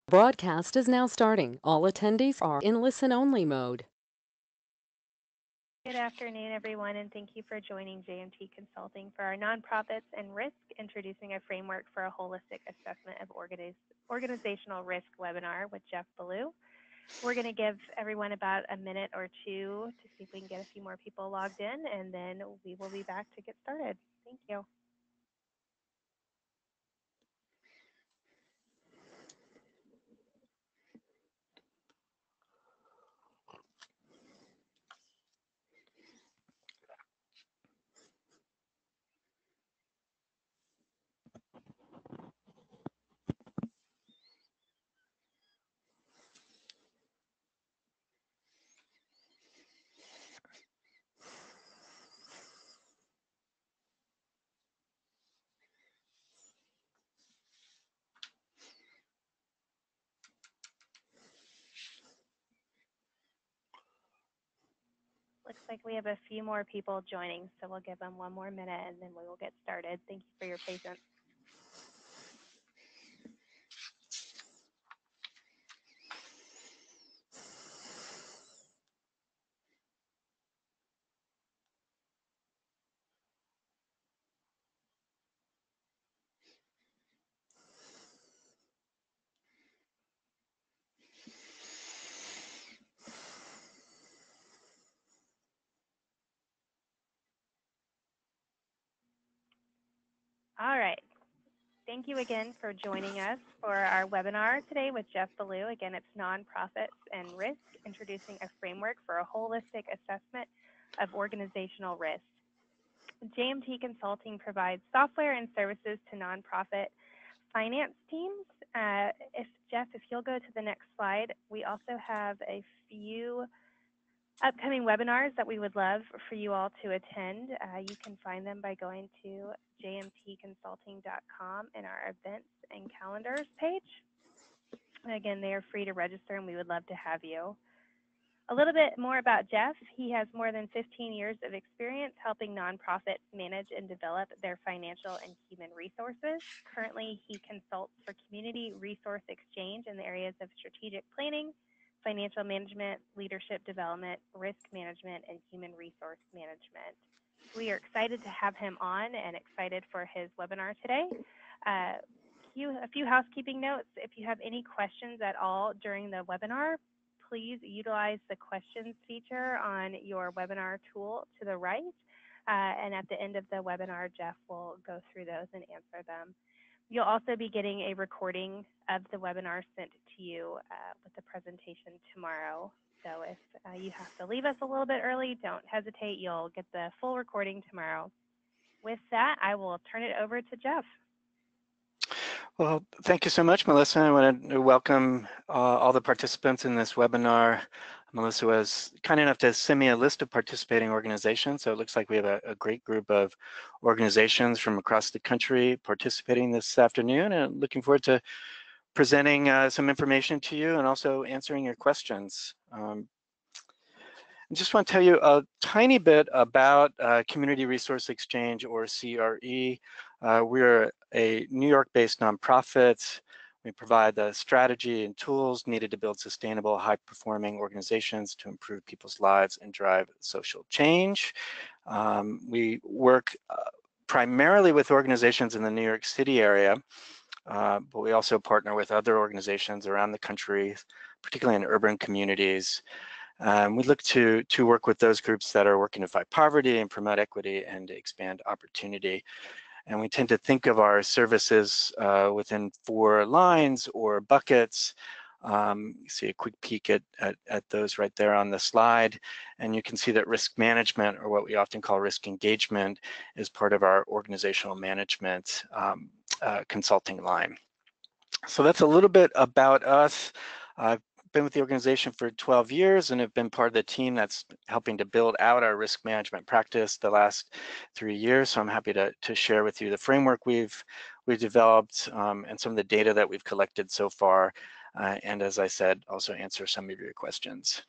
Broadcast is now starting. All attendees are in listen-only mode. Good afternoon, everyone, and thank you for joining JMT Consulting for our Nonprofits and Risk, Introducing a Framework for a Holistic Assessment of Organizational Risk webinar with Jeff Ballow. We're going to give everyone about a minute or two to see if we can get a few more people logged in, and then we will be back to get started. Thank you. Looks like we have a few more people joining, so we'll give them one more minute and then we will get started. Thank you for your patience. All right. Thank you again for joining us for our webinar today with Jeff Ballow. Again, it's Nonprofits and Risk, Introducing a Framework for a Holistic Assessment of Organizational Risk. JMT Consulting provides software and services to nonprofit finance teams. Jeff, if you'll go to the next slide, we also have a few upcoming webinars that we would love for you all to attend. You can find them by going to jmtconsulting.com in our events and calendars page. And again, they are free to register and we would love to have you. A little bit more about Jeff. He has more than 15 years of experience helping nonprofits manage and develop their financial and human resources. Currently, he consults for community resource exchange in the areas of strategic planning, financial management, leadership development, risk management, and human resource management. We are excited to have him on and excited for his webinar today. A few housekeeping notes. If you have any questions at all during the webinar, please utilize the questions feature on your webinar tool to the right. And at the end of the webinar, Jeff will go through those and answer them. You'll also be getting a recording of the webinar sent to you with the presentation tomorrow. So if you have to leave us a little bit early, don't hesitate. You'll get the full recording tomorrow. With that, I will turn it over to Jeff. Well, thank you so much, Melissa. I want to welcome all the participants in this webinar. Melissa was kind enough to send me a list of participating organizations. So it looks like we have a great group of organizations from across the country participating this afternoon, and looking forward to presenting some information to you and also answering your questions. I just want to tell you a tiny bit about Community Resource Exchange, or CRE. We're a New York-based nonprofit. We provide the strategy and tools needed to build sustainable, high-performing organizations to improve people's lives and drive social change. We work primarily with organizations in the New York City area, but we also partner with other organizations around the country, particularly in urban communities. We look to work with those groups that are working to fight poverty and promote equity and expand opportunity. And we tend to think of our services within 4 lines or buckets. You see a quick peek at those right there on the slide. And you can see that risk management, or what we often call risk engagement, is part of our organizational management consulting line. So that's a little bit about us. I've been with the organization for 12 years and have been part of the team that's helping to build out our risk management practice the last 3 years. So I'm happy to share with you the framework we've developed and some of the data that we've collected so far. And as I said, also answer some of your questions.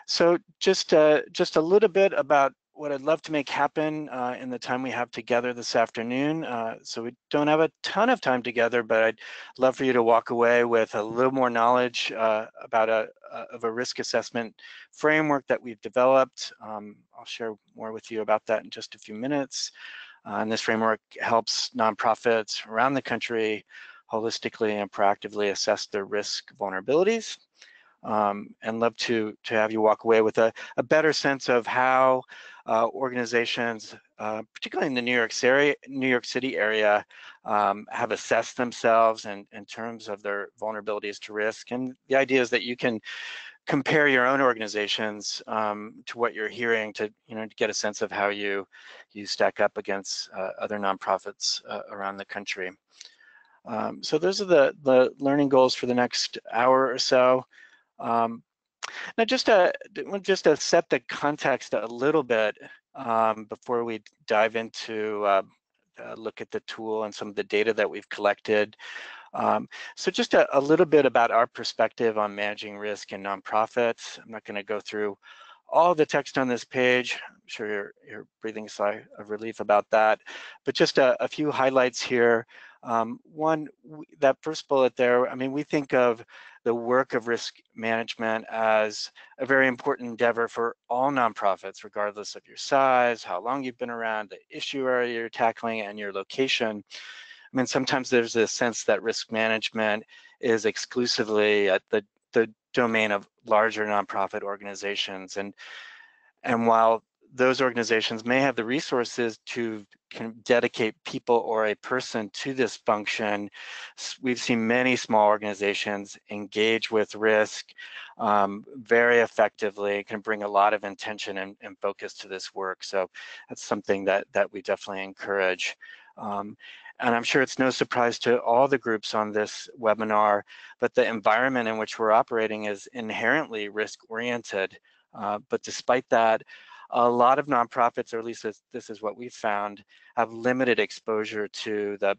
So just a little bit about what I'd love to make happen in the time we have together this afternoon. So we don't have a ton of time together, but I'd love for you to walk away with a little more knowledge about a risk assessment framework that we've developed. I'll share more with you about that in just a few minutes. And this framework helps nonprofits around the country holistically and proactively assess their risk vulnerabilities. And love to have you walk away with a better sense of how organizations, particularly in the New York City area, have assessed themselves in terms of their vulnerabilities to risk. And the idea is that you can compare your own organizations to what you're hearing to get a sense of how you stack up against other nonprofits around the country. So those are the learning goals for the next hour or so. Now, just to set the context a little bit before we dive into look at the tool and some of the data that we've collected. So just a little bit about our perspective on managing risk in nonprofits. I'm not going to go through all the text on this page. I'm sure you're breathing a sigh of relief about that, but just a few highlights here. One, that first bullet there, I mean, we think of the work of risk management as a very important endeavor for all nonprofits, regardless of your size, how long you've been around, the issue area you're tackling, and your location. I mean, sometimes there's a sense that risk management is exclusively at the domain of larger nonprofit organizations. And while those organizations may have the resources to dedicate people or a person to this function, we've seen many small organizations engage with risk very effectively. It can bring a lot of intention and focus to this work. So that's something that we definitely encourage. And I'm sure it's no surprise to all the groups on this webinar, but the environment in which we're operating is inherently risk-oriented. But despite that, a lot of nonprofits, or at least this is what we've found, have limited exposure to the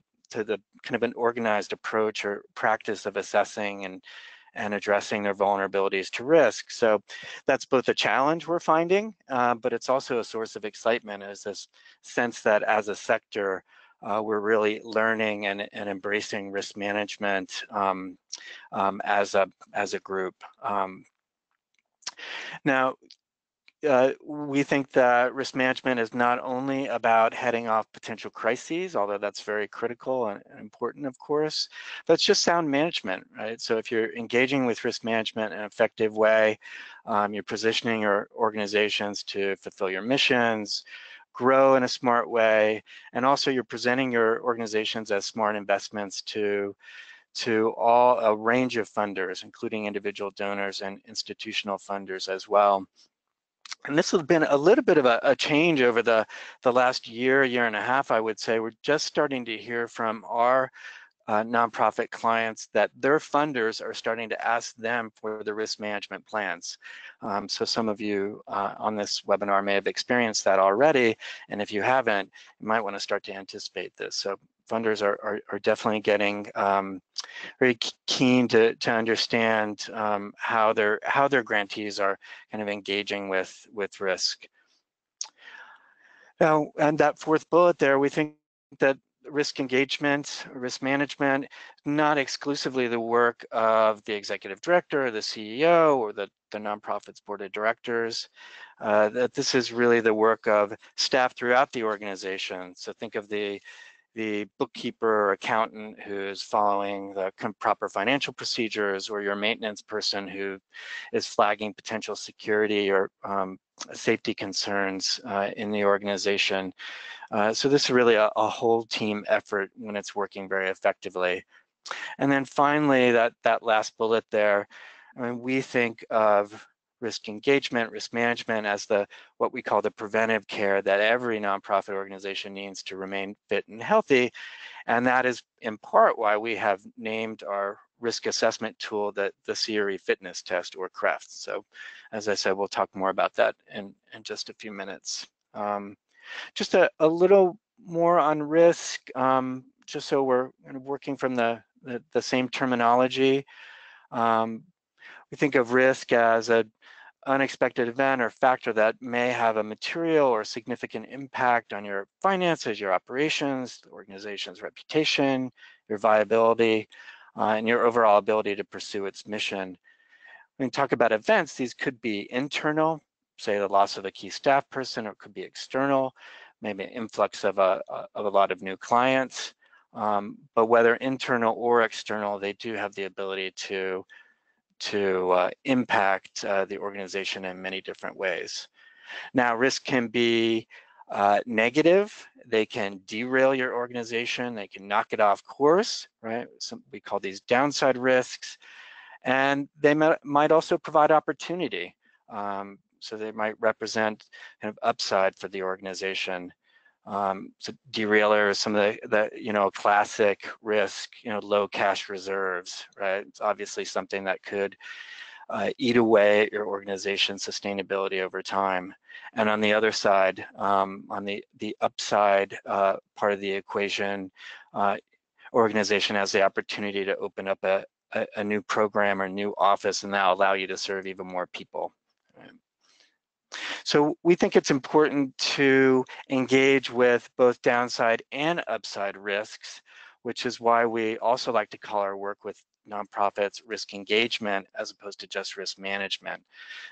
kind of an organized approach or practice of assessing and addressing their vulnerabilities to risk. So that's both a challenge we're finding, but it's also a source of excitement, is this sense that as a sector, we're really learning and embracing risk management as a group. Now, we think that risk management is not only about heading off potential crises, although that's very critical and important, of course, but it's just sound management, right? So if you're engaging with risk management in an effective way, you're positioning your organizations to fulfill your missions, grow in a smart way, and also you're presenting your organizations as smart investments to a range of funders, including individual donors and institutional funders as well. And this has been a little bit of a change over the last year and a half, I would say. We're just starting to hear from our nonprofit clients that their funders are starting to ask them for the risk management plans. So some of you on this webinar may have experienced that already, and if you haven't, you might want to start to anticipate this. So funders are definitely getting very keen to understand how their grantees are kind of engaging with risk. Now, and that fourth bullet there, we think that risk engagement, risk management, not exclusively the work of the executive director, or the CEO, or the nonprofit's board of directors, that this is really the work of staff throughout the organization. So think of the bookkeeper or accountant who's following the proper financial procedures, or your maintenance person who is flagging potential security or safety concerns in the organization. So this is really a whole team effort when it's working very effectively. And then finally, that last bullet there, I mean, we think of risk engagement, risk management as what we call the preventive care that every nonprofit organization needs to remain fit and healthy. And that is in part why we have named our risk assessment tool the CRE fitness test, or CREFT. So as I said, we'll talk more about that in just a few minutes. Just a little more on risk, just so we're kind of working from the same terminology. We think of risk as unexpected event or factor that may have a material or significant impact on your finances, your operations, the organization's reputation, your viability, and your overall ability to pursue its mission. When we talk about events, these could be internal, say the loss of a key staff person, or it could be external, maybe an influx of a lot of new clients. But whether internal or external, they do have the ability to impact the organization in many different ways. Now, risk can be negative. They can derail your organization. They can knock it off course, right? We call these downside risks. And they might also provide opportunity. So they might represent kind of upside for the organization. So derailers, some of the classic risk, low cash reserves, right? It's obviously something that could eat away at your organization's sustainability over time. And on the other side, on the upside part of the equation, organization has the opportunity to open up a new program or new office, and that'll allow you to serve even more people. So we think it's important to engage with both downside and upside risks, which is why we also like to call our work with nonprofits risk engagement as opposed to just risk management.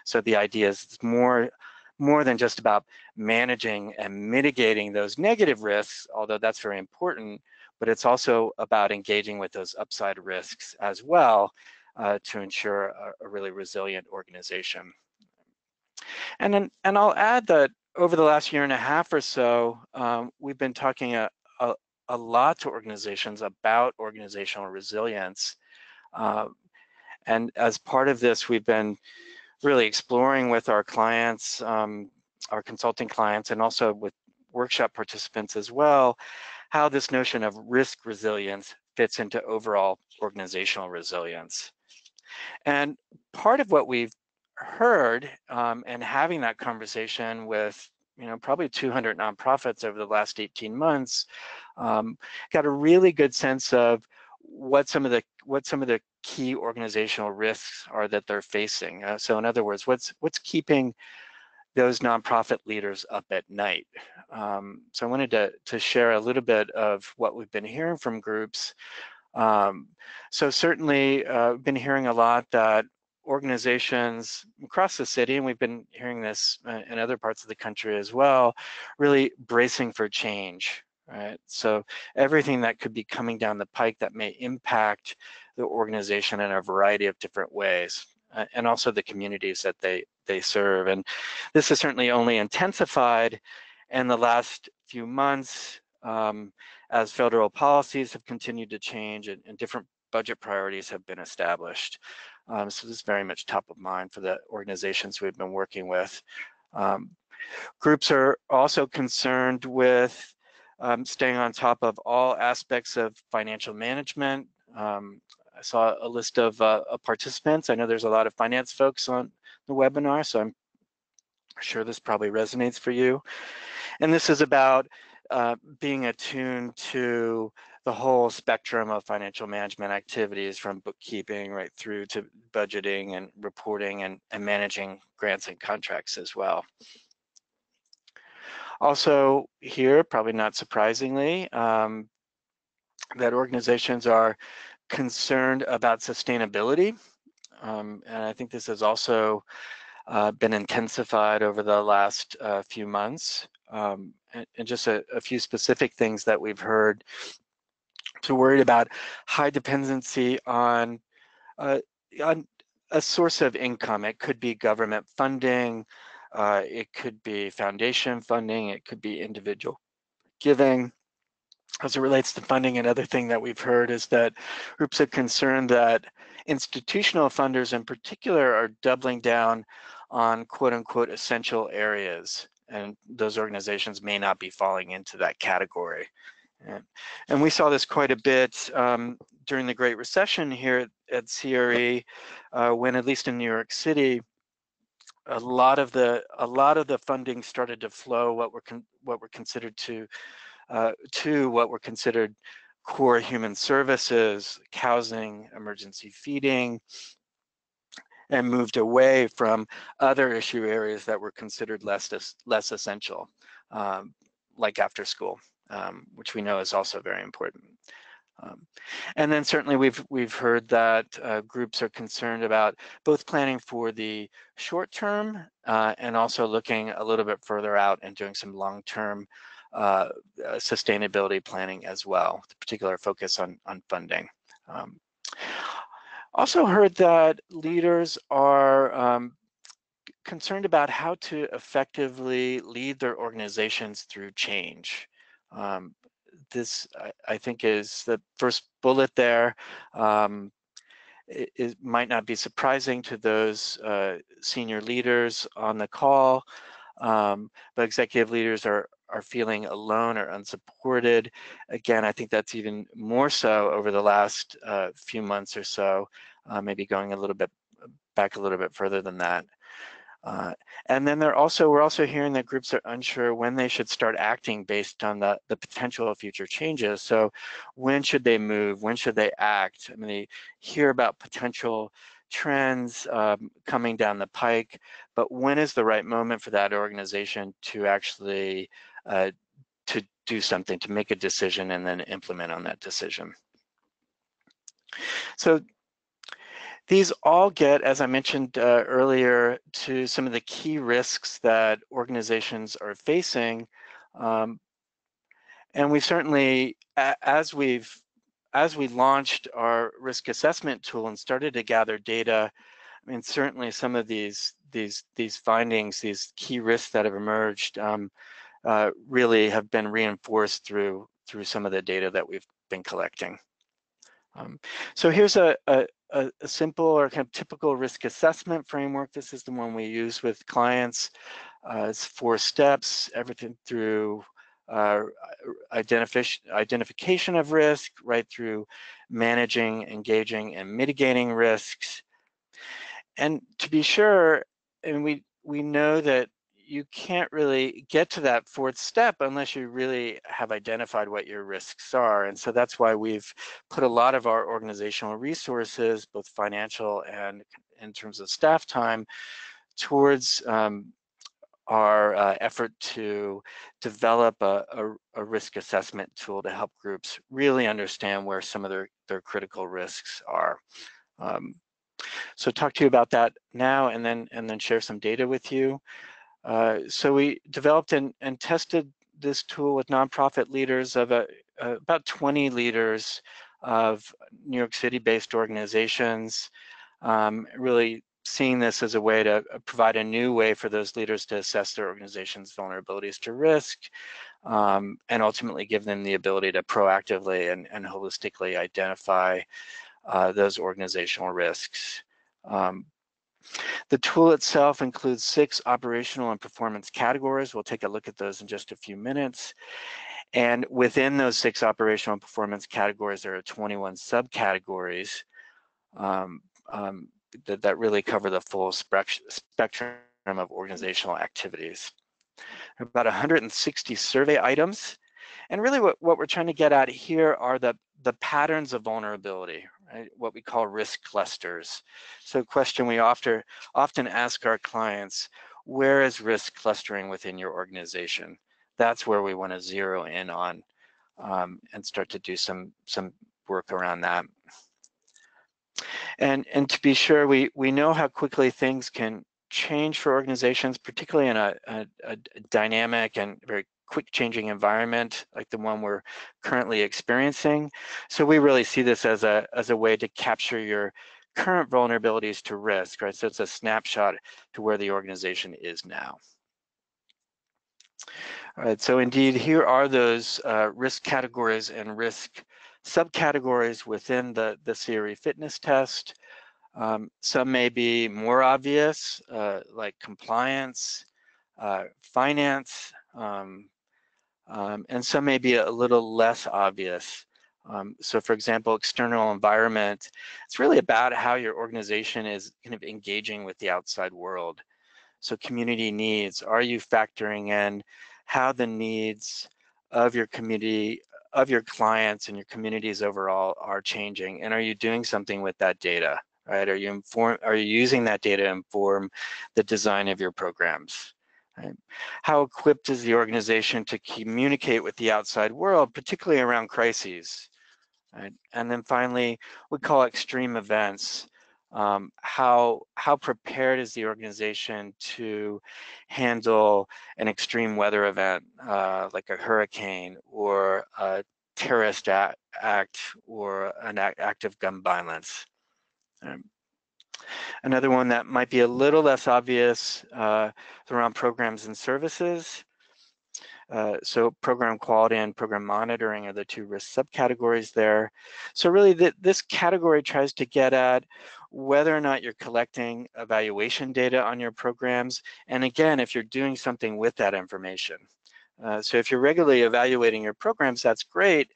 So the idea is it's more than just about managing and mitigating those negative risks, although that's very important, but it's also about engaging with those upside risks as well to ensure a really resilient organization. And I'll add that over the last year and a half or so, we've been talking a lot to organizations about organizational resilience. And as part of this, we've been really exploring with our clients, our consulting clients, and also with workshop participants as well, how this notion of risk resilience fits into overall organizational resilience. And part of what we've heard and having that conversation with probably 200 nonprofits over the last 18 months, got a really good sense of what some of the key organizational risks are that they're facing. So in other words, what's keeping those nonprofit leaders up at night? So I wanted to share a little bit of what we've been hearing from groups. So certainly been hearing a lot that organizations across the city, and we've been hearing this in other parts of the country as well, really bracing for change, right? So everything that could be coming down the pike that may impact the organization in a variety of different ways, and also the communities that they serve. And this has certainly only intensified in the last few months as federal policies have continued to change and different budget priorities have been established. So this is very much top of mind for the organizations we've been working with. Groups are also concerned with staying on top of all aspects of financial management. I saw a list of participants. I know there's a lot of finance folks on the webinar, so I'm sure this probably resonates for you. And this is about being attuned to the whole spectrum of financial management activities, from bookkeeping right through to budgeting and reporting and managing grants and contracts as well. Also here, probably not surprisingly, that organizations are concerned about sustainability. And I think this has also been intensified over the last few months. And just a few specific things that we've heard. So worried about high dependency on a source of income. It could be government funding, it could be foundation funding, it could be individual giving. As it relates to funding, another thing that we've heard is that groups are concerned that institutional funders in particular are doubling down on quote unquote essential areas, and those organizations may not be falling into that category. And we saw this quite a bit during the Great Recession here at CRE, when at least in New York City, a lot of the funding started to flow what were considered what were considered core human services, like housing, emergency feeding, and moved away from other issue areas that were considered less essential, like after school, which we know is also very important. And then certainly we've heard that groups are concerned about both planning for the short term and also looking a little bit further out and doing some long-term sustainability planning as well, with a particular focus on funding. Also heard that leaders are concerned about how to effectively lead their organizations through change. This, I think, is the first bullet there. It might not be surprising to those senior leaders on the call, but executive leaders are feeling alone or unsupported. Again, I think that's even more so over the last few months or so, maybe going a little bit back a little bit further than that. And then we're also hearing that groups are unsure when they should start acting based on the potential of future changes. So when should they move? When should they act? I mean, they hear about potential trends coming down the pike, but when is the right moment for that organization to actually to do something, to make a decision and then implement on that decision? So these all get, as I mentioned earlier, to some of the key risks that organizations are facing. And we certainly, as we launched our risk assessment tool and started to gather data, I mean, certainly some of these findings, these key risks that have emerged, really have been reinforced through some of the data that we've been collecting. So here's a simple or kind of typical risk assessment framework. This is the one we use with clients. It's 4 steps, everything through identification of risk, right through managing, engaging, and mitigating risks. And to be sure, and we know that you can't really get to that 4th step unless you really have identified what your risks are. And so that's why we've put a lot of our organizational resources, both financial and in terms of staff time, towards our effort to develop a risk assessment tool to help groups really understand where some of their critical risks are. So talk to you about that now and then share some data with you. So we developed and tested this tool with nonprofit leaders of about 20 leaders of New York City-based organizations, really seeing this as a way to provide a new way for those leaders to assess their organization's vulnerabilities to risk, and ultimately give them the ability to proactively and holistically identify those organizational risks. The tool itself includes 6 operational and performance categories. We'll take a look at those in just a few minutes. And within those 6 operational and performance categories, there are 21 subcategories that really cover the full spectrum of organizational activities. There are about 160 survey items. And really what we're trying to get at here are the patterns of vulnerability, right? What we call risk clusters. So a question we often ask our clients, where is risk clustering within your organization? That's where we want to zero in on and start to do some work around that. And to be sure, we know how quickly things can change for organizations, particularly in a dynamic and very quick changing environment like the one we're currently experiencing. So we really see this as a way to capture your current vulnerabilities to risk, right? So it's a snapshot to where the organization is now. All right, so indeed, here are those risk categories and risk subcategories within the CRE fitness test. Some may be more obvious, like compliance, finance, and some may be a little less obvious. So for example, external environment, it's really about how your organization is kind of engaging with the outside world. So community needs, are you factoring in how the needs of your community, of your clients and your communities overall are changing? And are you doing something with that data, right? Are you using that data to inform the design of your programs? Right? How equipped is the organization to communicate with the outside world, particularly around crises? Right? And then finally, we call extreme events. How prepared is the organization to handle an extreme weather event like a hurricane or a terrorist act or an act of gun violence? Another one that might be a little less obvious is around programs and services. So program quality and program monitoring are the two risk subcategories there. So really this category tries to get at whether or not you're collecting evaluation data on your programs, and again, if you're doing something with that information. So if you're regularly evaluating your programs, that's great,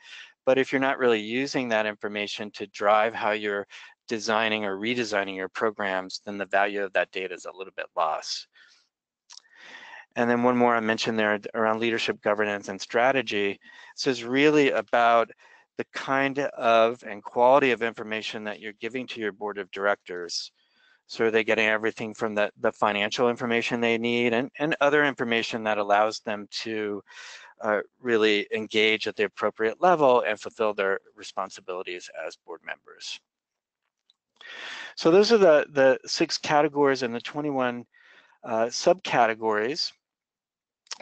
but if you're not really using that information to drive how you're designing or redesigning your programs, then the value of that data is a little bit lost. And then one more I mentioned there around leadership, governance, and strategy. This is really about the kind of and quality of information that you're giving to your board of directors. So are they getting everything from the financial information they need and other information that allows them to really engage at the appropriate level and fulfill their responsibilities as board members. So those are the 6 categories and the 21 subcategories.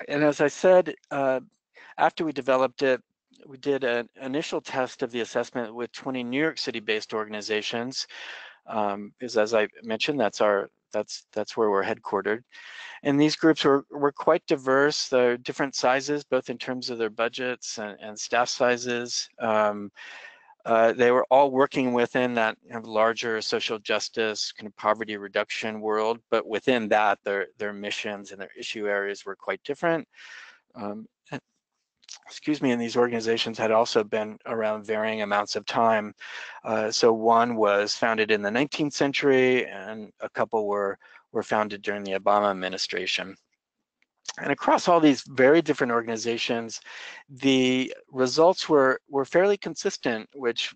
And as I said, after we developed it, we did an initial test of the assessment with 20 New York City-based organizations, because as I mentioned, that's where we're headquartered. And these groups were quite diverse. They're different sizes, both in terms of their budgets and staff sizes. They were all working within that larger social justice, kind of poverty reduction world, but within that, their missions and their issue areas were quite different. Excuse me, and these organizations had also been around varying amounts of time. So one was founded in the 19th century, and a couple were founded during the Obama administration. And across all these very different organizations, the results were fairly consistent, which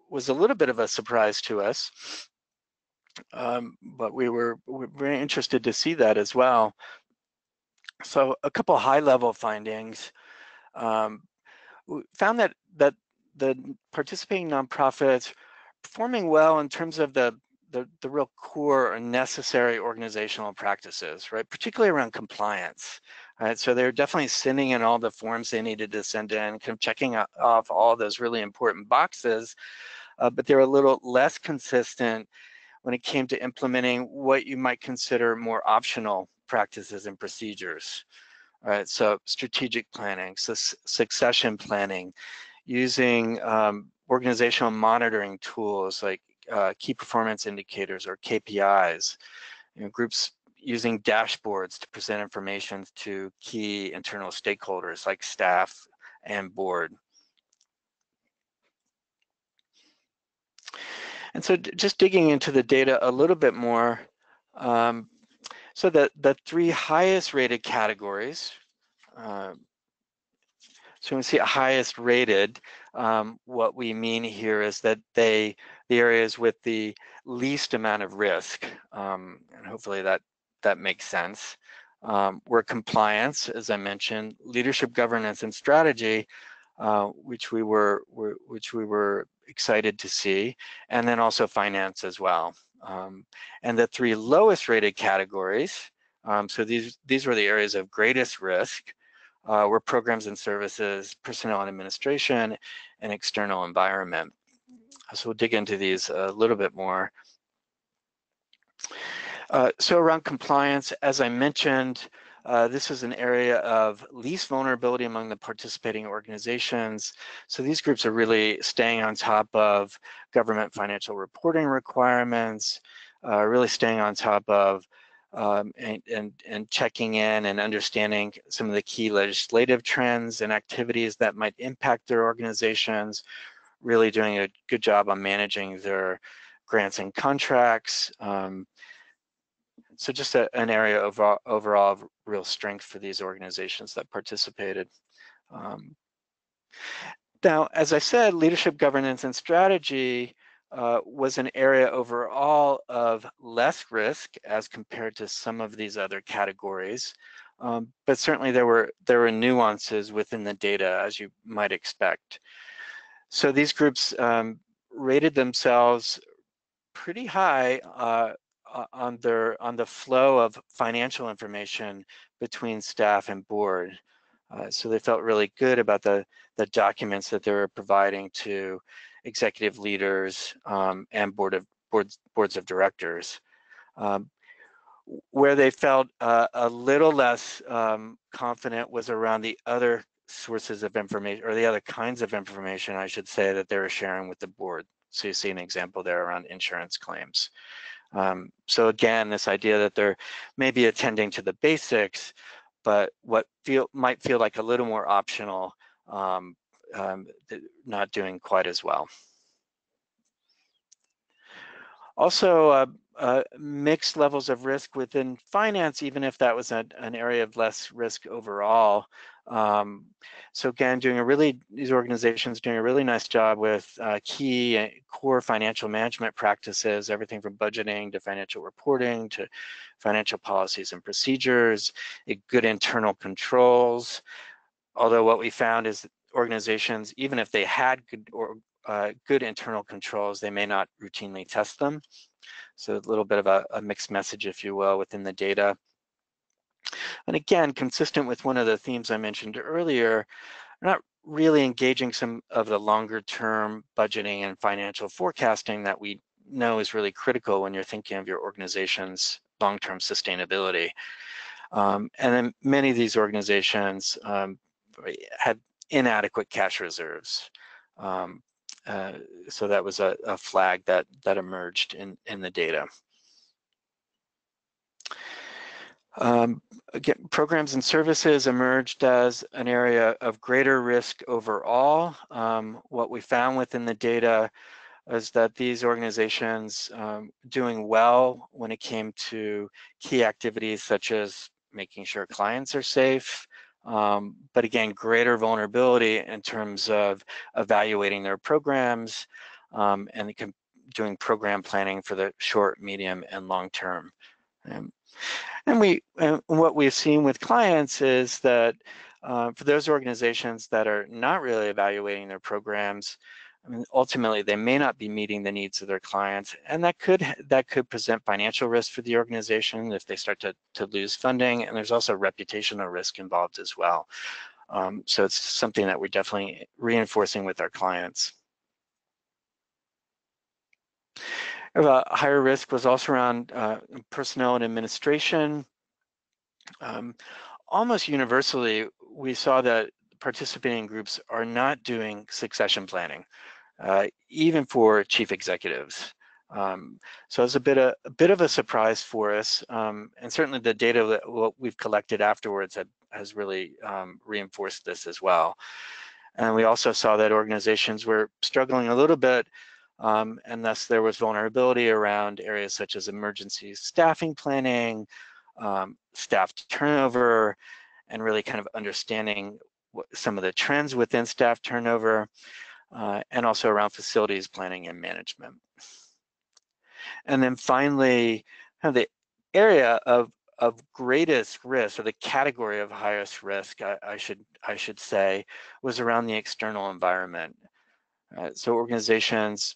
was a little bit of a surprise to us. But we were very interested to see that as well. So a couple high-level findings. We found that the participating nonprofits performing well in terms of the real core or necessary organizational practices, right? Particularly around compliance, right? So they're definitely sending in all the forms they needed to send in, kind of checking off all those really important boxes, but they're a little less consistent when it came to implementing what you might consider more optional practices and procedures. All right, so strategic planning, so succession planning, using organizational monitoring tools like key performance indicators or KPIs, groups using dashboards to present information to key internal stakeholders like staff and board. And so just digging into the data a little bit more, so the 3 highest rated categories, so when we see highest rated, what we mean here is that the areas with the least amount of risk, and hopefully that makes sense, were compliance, as I mentioned, leadership, governance, and strategy, which we were excited to see, and then also finance as well. And the 3 lowest rated categories, so these were the areas of greatest risk, were programs and services, personnel and administration, and external environment. So we'll dig into these a little bit more. So around compliance, as I mentioned, this is an area of least vulnerability among the participating organizations. So these groups are really staying on top of government financial reporting requirements, really staying on top of and checking in and understanding some of the key legislative trends and activities that might impact their organizations, really doing a good job on managing their grants and contracts. So just an area of overall of real strength for these organizations that participated. Now, as I said, leadership, governance, and strategy was an area overall of less risk as compared to some of these other categories. But certainly there were nuances within the data, as you might expect. So these groups rated themselves pretty high on the flow of financial information between staff and board. So they felt really good about the documents that they were providing to executive leaders and boards of directors. Where they felt a little less confident was around the other sources of information, or the other kinds of information, I should say, that they were sharing with the board. So you see an example there around insurance claims. So again, this idea that they're maybe attending to the basics, but what might feel like a little more optional, not doing quite as well. Also, mixed levels of risk within finance, even if that was an area of less risk overall. So again, these organizations doing a really nice job with key core financial management practices, everything from budgeting to financial reporting to financial policies and procedures, good internal controls. Although what we found is that organizations, even if they had good internal controls, they may not routinely test them. So a little bit of a mixed message, if you will, within the data. And again, consistent with one of the themes I mentioned earlier, not really engaging some of the longer term budgeting and financial forecasting that we know is really critical when you're thinking of your organization's long-term sustainability. And then many of these organizations had inadequate cash reserves. So that was a flag that emerged in the data. Again, programs and services emerged as an area of greater risk overall. What we found within the data is that these organizations doing well when it came to key activities such as making sure clients are safe, but again, greater vulnerability in terms of evaluating their programs and doing program planning for the short, medium, and long term. And what we've seen with clients is that for those organizations that are not really evaluating their programs, I mean, ultimately they may not be meeting the needs of their clients, and that could present financial risk for the organization if they start to lose funding. And there's also reputational risk involved as well. So it's something that we're definitely reinforcing with our clients. Higher risk was also around personnel and administration. Almost universally, we saw that participating groups are not doing succession planning, even for chief executives. So it's a bit of a surprise for us, and certainly the data that what we've collected afterwards has really reinforced this as well. And we also saw that organizations were struggling a little bit, and thus there was vulnerability around areas such as emergency staffing planning, staff turnover, and really kind of understanding some of the trends within staff turnover, and also around facilities planning and management. And then finally, kind of the area of greatest risk, or the category of highest risk, I should say, was around the external environment. So organizations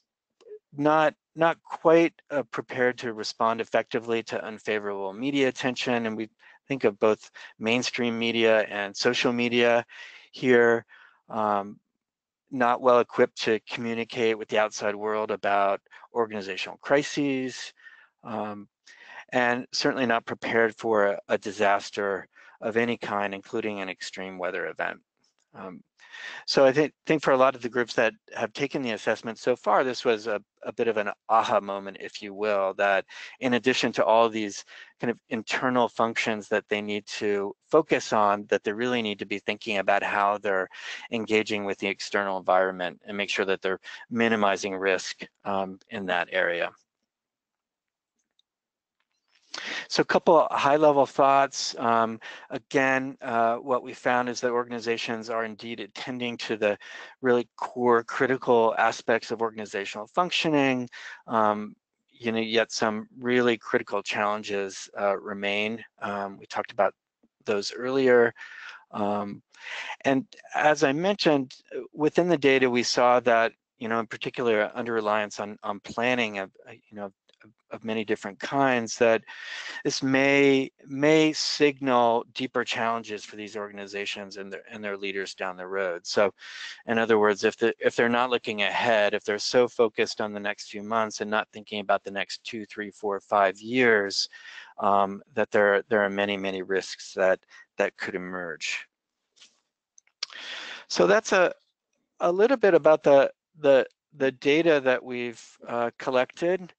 not quite prepared to respond effectively to unfavorable media attention, and we think of both mainstream media and social media here, not well equipped to communicate with the outside world about organizational crises, and certainly not prepared for a disaster of any kind, including an extreme weather event. So I think for a lot of the groups that have taken the assessment so far, this was a bit of an aha moment, if you will, that in addition to all these kind of internal functions that they need to focus on, that they really need to be thinking about how they're engaging with the external environment and make sure that they're minimizing risk in that area. So a couple high-level thoughts. Again, what we found is that organizations are indeed attending to the really core critical aspects of organizational functioning. Yet some really critical challenges remain. We talked about those earlier. And as I mentioned, within the data, we saw that, in particular, under-reliance on planning of many different kinds, that this may signal deeper challenges for these organizations and their leaders down the road. So, in other words, if they're not looking ahead, if they're so focused on the next few months and not thinking about the next 2, 3, 4, 5 years, that there are many risks that could emerge. So that's a little bit about the data that we've collected.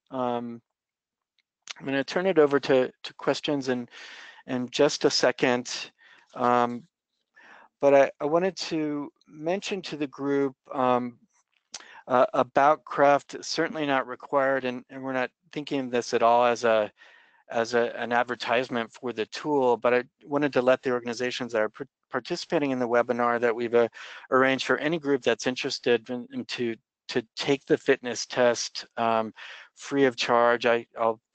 I'm going to turn it over to questions in just a second. But I wanted to mention to the group about craft, certainly not required, and we're not thinking of this at all as an advertisement for the tool, but I wanted to let the organizations that are participating in the webinar that we've arranged for any group that's interested in to take the fitness test free of charge.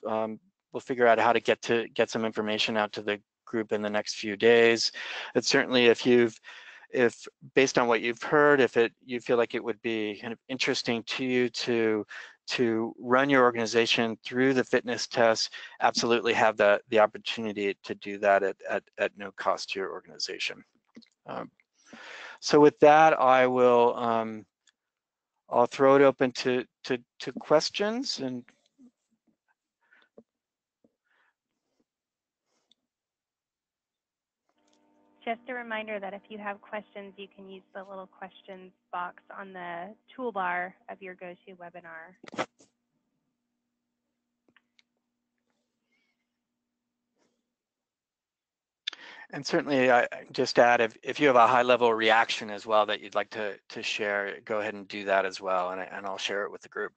We'll figure out how to get some information out to the group in the next few days. But certainly, if based on what you've heard, if you feel like it would be kind of interesting to you to run your organization through the fitness test, absolutely have the opportunity to do that at no cost to your organization. So with that, I'll throw it open to questions. And just a reminder that if you have questions, you can use the little questions box on the toolbar of your GoToWebinar. And certainly, I just add, if you have a high-level reaction as well that you'd like to share, go ahead and do that as well, and I'll share it with the group.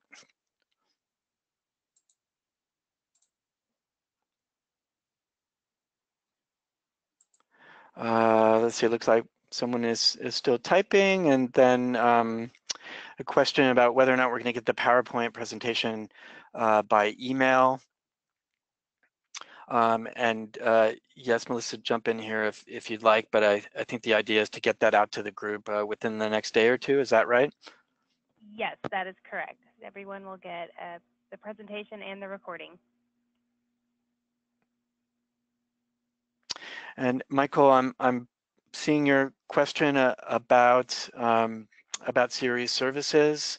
Let's see, it looks like someone is still typing, and then a question about whether or not we're going to get the PowerPoint presentation by email. Yes, Melissa, jump in here if you'd like, but I think the idea is to get that out to the group within the next day or two. Is that right? Yes, that is correct. Everyone will get the presentation and the recording. And Michael, I'm seeing your question about series services.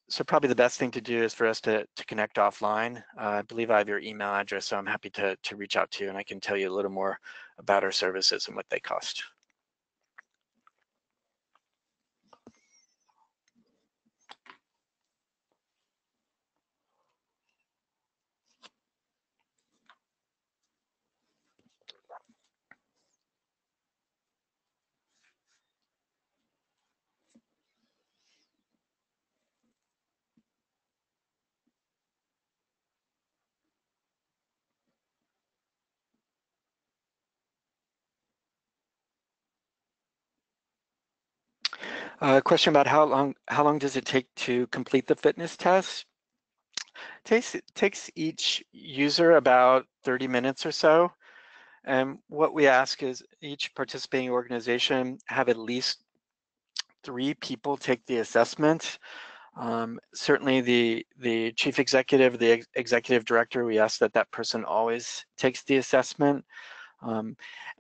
So probably the best thing to do is for us to connect offline. I believe I have your email address, so I'm happy to reach out to you, and I can tell you a little more about our services and what they cost. Question about how long does it take to complete the fitness test? It takes each user about 30 minutes or so. And what we ask is each participating organization have at least 3 people take the assessment. Certainly the chief executive, the executive director, we ask that person always takes the assessment.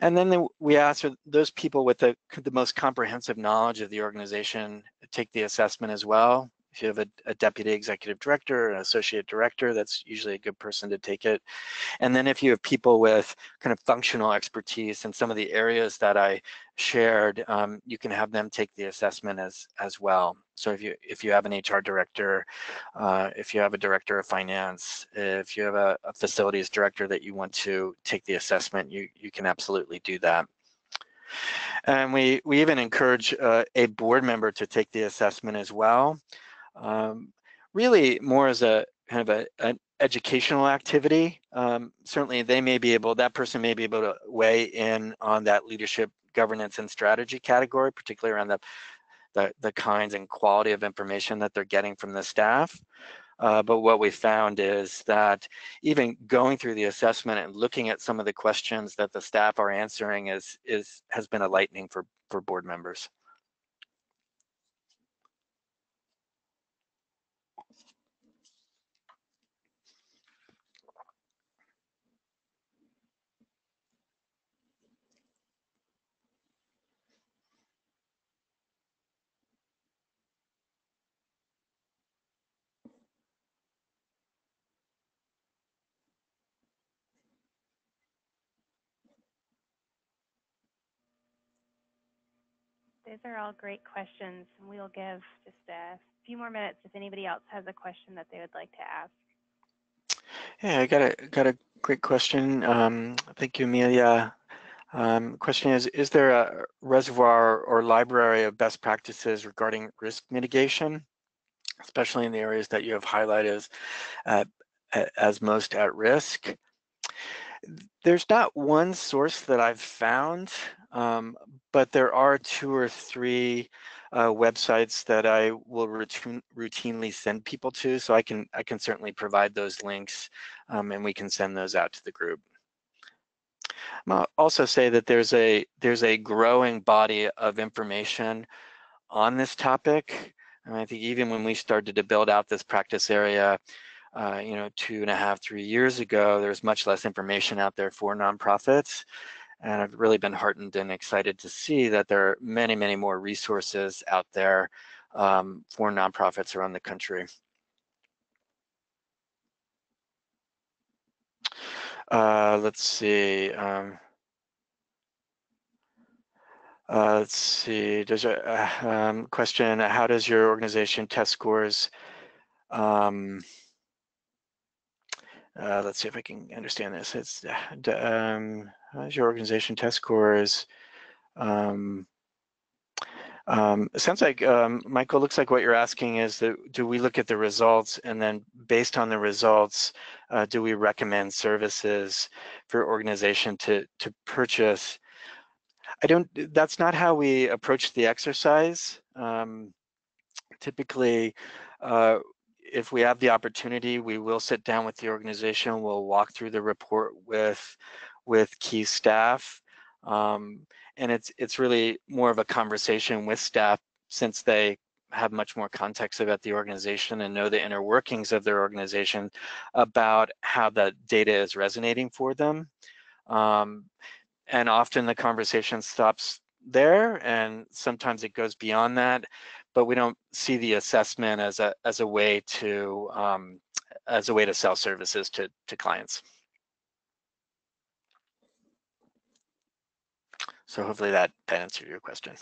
And then we ask for those people with the most comprehensive knowledge of the organization take the assessment as well. If you have a deputy executive director, an associate director, that's usually a good person to take it. And then if you have people with kind of functional expertise in some of the areas that I shared, you can have them take the assessment as well. So if you have an HR director, if you have a director of finance, if you have a facilities director that you want to take the assessment, you can absolutely do that. And we even encourage a board member to take the assessment as well. Really more as a kind of an educational activity, certainly that person may be able to weigh in on that leadership, governance, and strategy category, particularly around the kinds and quality of information that they're getting from the staff. But what we found is that even going through the assessment and looking at some of the questions that the staff are answering has been enlightening for board members. Those are all great questions, and we will give just a few more minutes if anybody else has a question that they would like to ask. Yeah, I got a great question. Thank you, Amelia. Question is there a reservoir or library of best practices regarding risk mitigation, especially in the areas that you have highlighted as most at risk? There's not one source that I've found, but there are 2 or 3 websites that I will routinely send people to, so I can certainly provide those links, and we can send those out to the group. I'll also say that there's a growing body of information on this topic. And I think even when we started to build out this practice area, 2.5, 3 years ago, there's much less information out there for nonprofits. And I've really been heartened and excited to see that there are many, many more resources out there for nonprofits around the country. Let's see. Let's see. There's a question: how does your organization test scores? Let's see if I can understand this. It's how does your organization test scores? It sounds like, Michael, looks like what you're asking is that do we look at the results, and then based on the results, do we recommend services for organization to purchase? That's not how we approach the exercise. Typically, if we have the opportunity, we will sit down with the organization. We'll walk through the report with key staff, and it's really more of a conversation with staff, since they have much more context about the organization and know the inner workings of their organization, about how the data is resonating for them. And often the conversation stops there, and sometimes it goes beyond that, but we don't see the assessment as a way to sell services to clients. So hopefully that answered your question.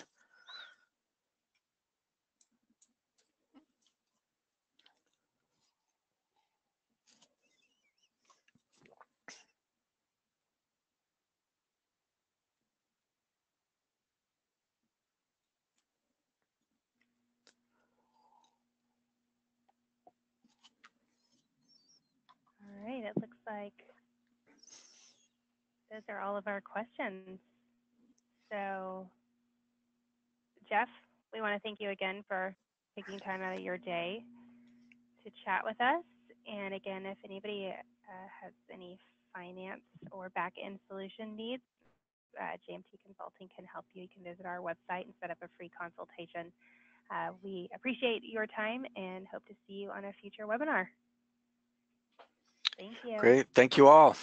All right, it looks like those are all of our questions. So, Jeff, we want to thank you again for taking time out of your day to chat with us. And again, if anybody has any finance or back-end solution needs, JMT Consulting can help you. You can visit our website and set up a free consultation. We appreciate your time and hope to see you on a future webinar. Thank you. Great. Thank you all.